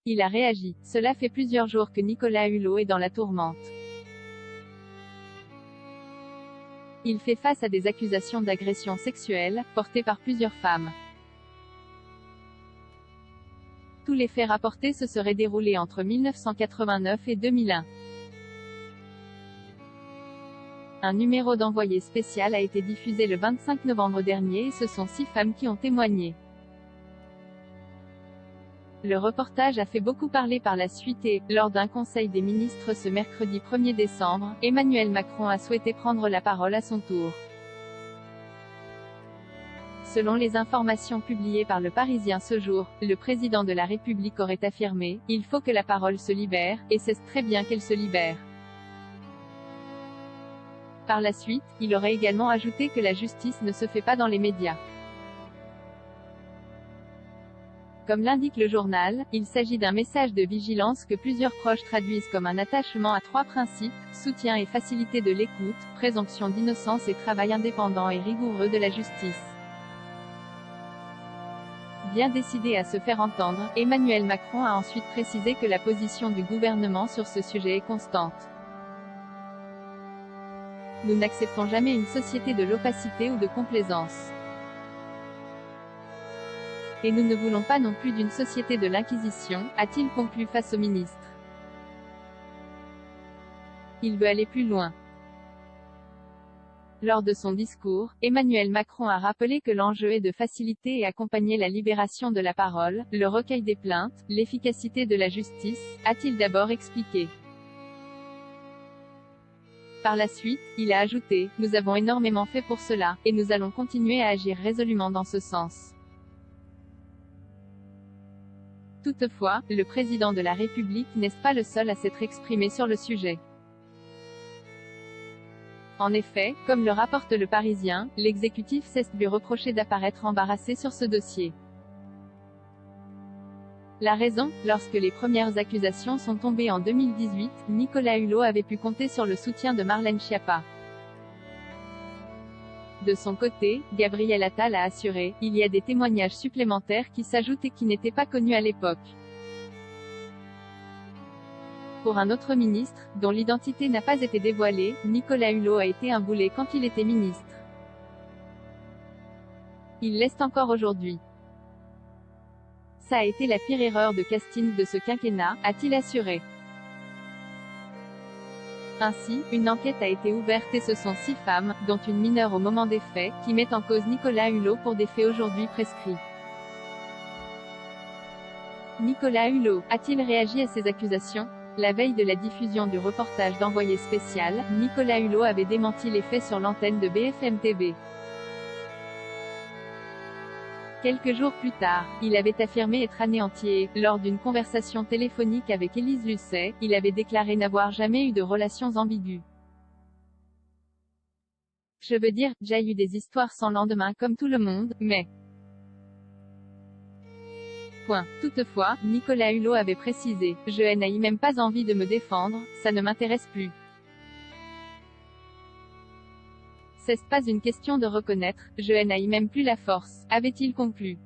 Il a réagi. Cela fait plusieurs jours que Nicolas Hulot est dans la tourmente. Il fait face à des accusations d'agression sexuelle, portées par plusieurs femmes. Tous les faits rapportés se seraient déroulés entre 1989 et 2001. Un numéro d'envoyé spécial a été diffusé le 25 novembre dernier et ce sont 6 femmes qui ont témoigné. Le reportage a fait beaucoup parler par la suite et, lors d'un conseil des ministres ce mercredi 1er décembre, Emmanuel Macron a souhaité prendre la parole à son tour. Selon les informations publiées par Le Parisien ce jour, le président de la République aurait affirmé « Il faut que la parole se libère, et c'est très bien qu'elle se libère ». Par la suite, il aurait également ajouté que la justice ne se fait pas dans les médias. Comme l'indique le journal, il s'agit d'un message de vigilance que plusieurs proches traduisent comme un attachement à 3 principes, soutien et facilité de l'écoute, présomption d'innocence et travail indépendant et rigoureux de la justice. Bien décidé à se faire entendre, Emmanuel Macron a ensuite précisé que la position du gouvernement sur ce sujet est constante. Nous n'acceptons jamais une société de l'opacité ou de complaisance. Et nous ne voulons pas non plus d'une société de l'inquisition, a-t-il conclu face au ministre. Il veut aller plus loin. Lors de son discours, Emmanuel Macron a rappelé que l'enjeu est de faciliter et accompagner la libération de la parole, le recueil des plaintes, l'efficacité de la justice, a-t-il d'abord expliqué. Par la suite, il a ajouté « Nous avons énormément fait pour cela, et nous allons continuer à agir résolument dans ce sens ». Toutefois, le président de la République n'est pas le seul à s'être exprimé sur le sujet. En effet, comme le rapporte Le Parisien, l'exécutif s'est lui reproché d'apparaître embarrassé sur ce dossier. La raison, lorsque les premières accusations sont tombées en 2018, Nicolas Hulot avait pu compter sur le soutien de Marlène Schiappa. De son côté, Gabriel Attal a assuré « Il y a des témoignages supplémentaires qui s'ajoutent et qui n'étaient pas connus à l'époque ». Pour un autre ministre, dont l'identité n'a pas été dévoilée, Nicolas Hulot a été un boulet quand il était ministre. Il l'est encore aujourd'hui. Ça a été la pire erreur de casting de ce quinquennat, a-t-il assuré. Ainsi, une enquête a été ouverte et ce sont 6 femmes, dont une mineure au moment des faits, qui mettent en cause Nicolas Hulot pour des faits aujourd'hui prescrits. Nicolas Hulot a-t-il réagi à ces accusations? La veille de la diffusion du reportage d'Envoyé spécial, Nicolas Hulot avait démenti les faits sur l'antenne de BFM TV. Quelques jours plus tard, il avait affirmé être anéanti et, lors d'une conversation téléphonique avec Élise Lucet, il avait déclaré n'avoir jamais eu de relations ambiguës. Je veux dire, j'ai eu des histoires sans lendemain comme tout le monde, mais... Point. Toutefois, Nicolas Hulot avait précisé « Je n'ai même pas envie de me défendre, ça ne m'intéresse plus. C'est pas une question de reconnaître, je n'ai même plus la force », avait-il conclu.